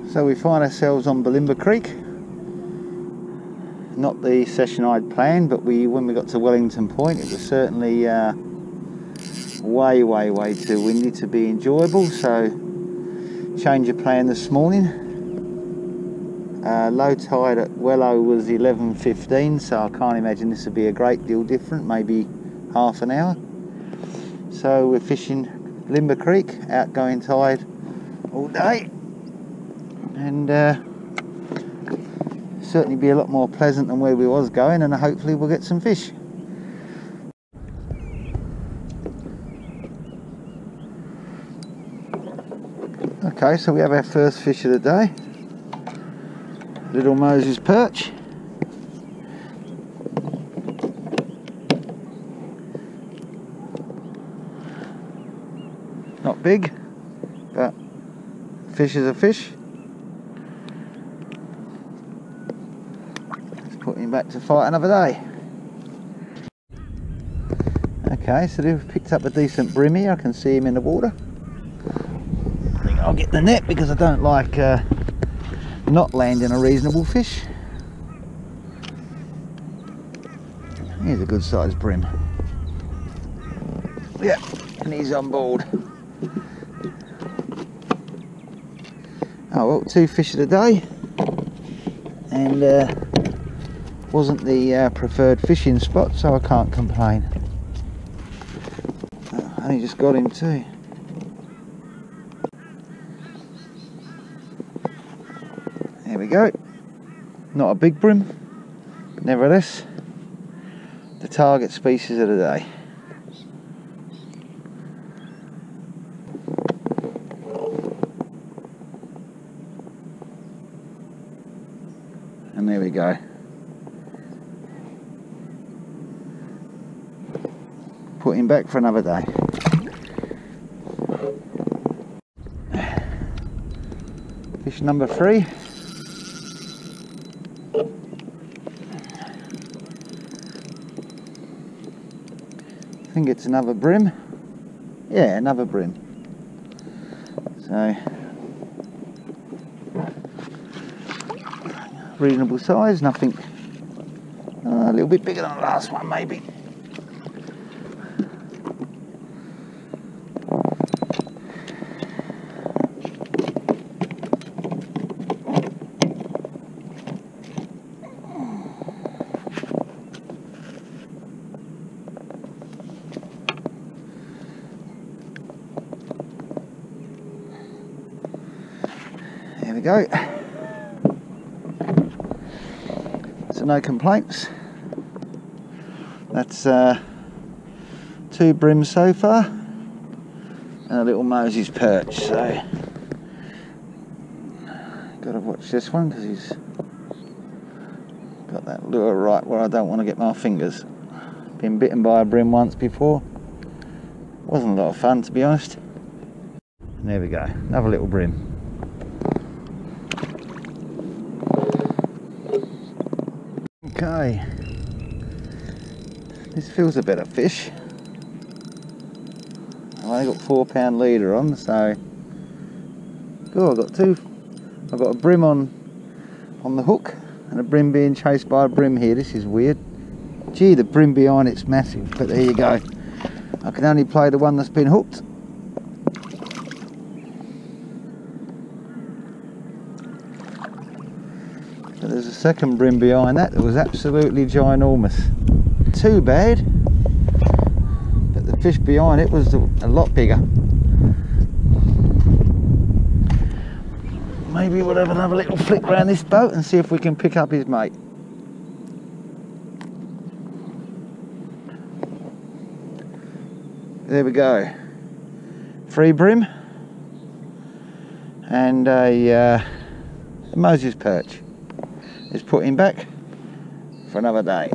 So we find ourselves on Bulimba Creek. Not the session I'd planned, but when we got to Wellington Point, it was certainly way too windy to be enjoyable. So change of plan this morning. Low tide at Wellow was 11:15, so I can't imagine this would be a great deal different, maybe half an hour. So we're fishing Bulimba Creek, outgoing tide all day, and certainly be a lot more pleasant than where we was going, and hopefully we'll get some fish. Okay, so we have our first fish of the day, little Moses perch. Not big, but fish is a fish. Let's put him back to fight another day. Okay, so they've picked up a decent bream here. I can see him in the water. I think I'll get the net because I don't like not landing a reasonable fish. Here's a good sized bream. Yeah, and he's on board. Oh well, 2 fish of the day, and wasn't the preferred fishing spot, so I can't complain. I only just got him too. There we go. Not a big bream, but nevertheless the target species of the day. And there we go. Put him back for another day. Fish number 3. I think it's another bream. Yeah, another bream. So reasonable size, nothing a little bit bigger than the last one maybe. There we go. No complaints. That's 2 brims so far and a little Moses perch, so gotta watch this one because he's got that lure right where I don't want to get my fingers. Been bitten by a brim once before, wasn't a lot of fun to be honest. And there we go, another little brim. Okay, this feels a better fish. I've only got 4-pound leader on, so oh, I've got a brim on the hook and a brim being chased by a brim here. This is weird. Gee, the brim behind it's massive, but there you go. I can only play the one that's been hooked. But there's a second bream behind that was absolutely ginormous. Too bad, but the fish behind it was a lot bigger. Maybe we'll have another little flick around this boat and see if we can pick up his mate. There we go. 3 bream and a Moses perch. Let's put him back for another day.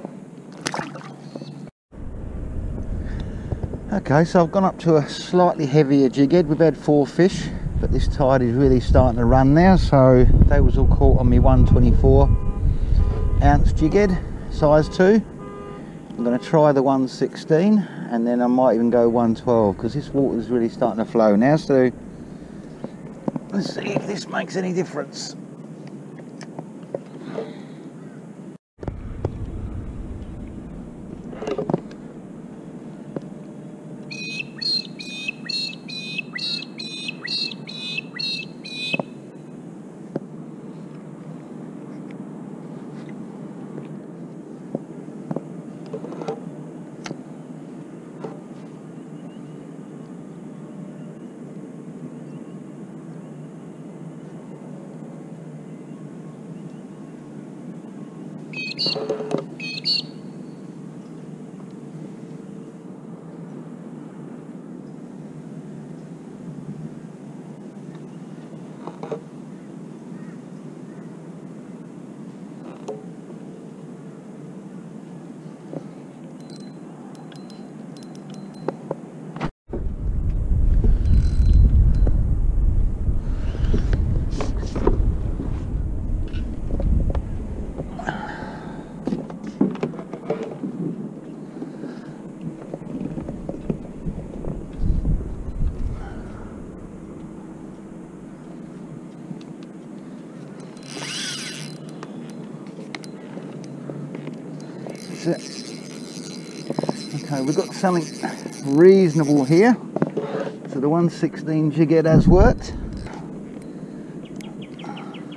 Okay, so I've gone up to a slightly heavier jig head. We've had 4 fish, but this tide is really starting to run now, so they was all caught on me 124 ounce jig head, size 2. I'm going to try the 116 and then I might even go 112 because this water's really starting to flow now. So let's see if this makes any difference. Okay, we've got something reasonable here. So the 116 jig head has worked.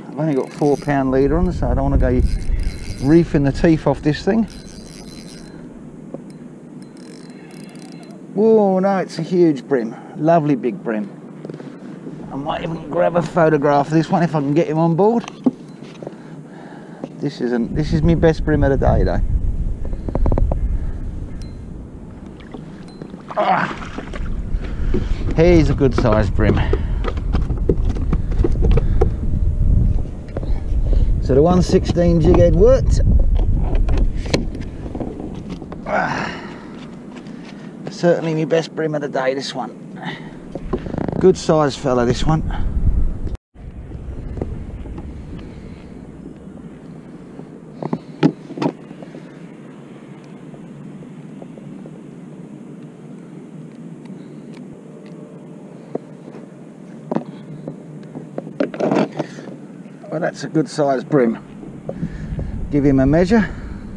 I've only got 4 pound leader on, so I don't want to go reefing the teeth off this thing. Whoa, no, it's a huge bream. Lovely big bream. I might even grab a photograph of this one if I can get him on board. This is my best bream of the day though. He's a good sized bream. So the 116 jig head worked. Certainly my best bream of the day, this one. Good sized fella, this one. Well, that's a good sized bream. Give him a measure.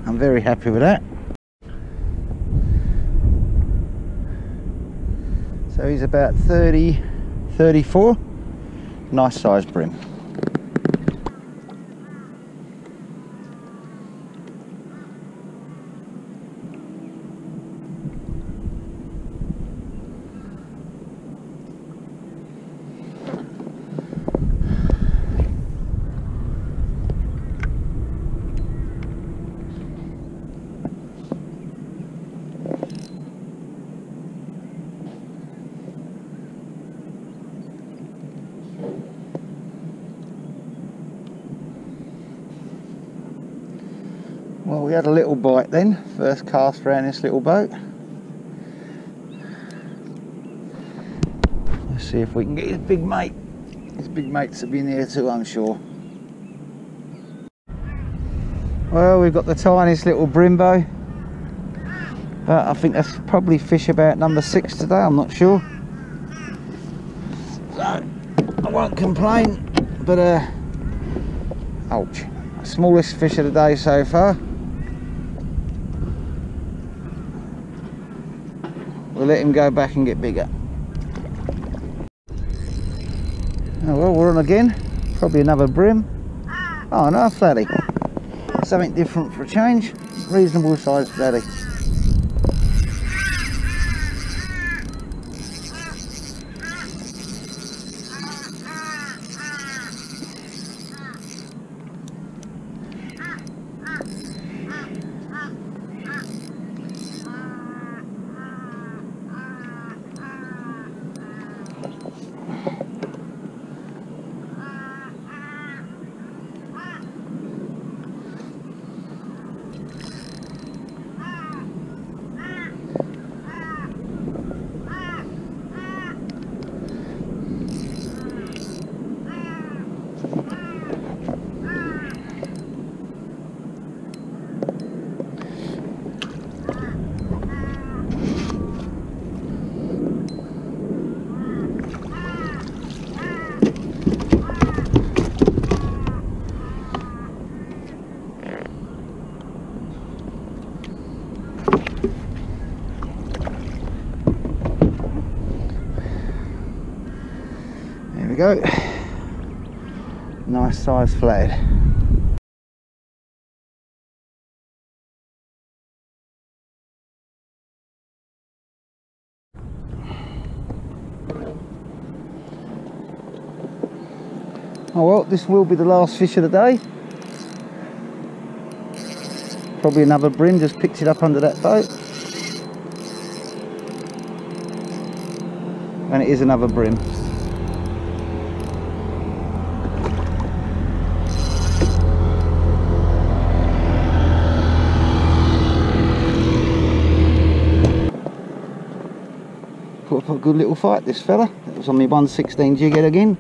I'm very happy with that. So he's about 30, 34. Nice sized bream. Well, we had a little bite then, first cast around this little boat. Let's see if we can get his big mate. His big mates have been here too, I'm sure. Well, we've got the tiniest little Brimbo, but I think that's probably fish about number 6 today, I'm not sure. So, I won't complain, but ouch. Smallest fish of the day so far. We'll let him go back and get bigger. Oh well, we're on again. Probably another bream. Oh no, flatty. Something different for a change. Reasonable sized flatty. There we go. Nice size flathead. Oh well, this will be the last fish of the day. Probably another bream, just picked it up under that boat. And it is another bream. Put up a good little fight, this fella. That was on my 116 jig head again.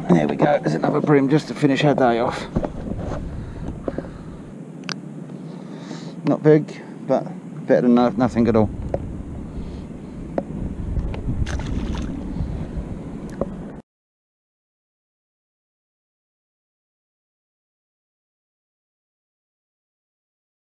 And there we go, there's another bream just to finish our day off. Not big, but better than nothing at all.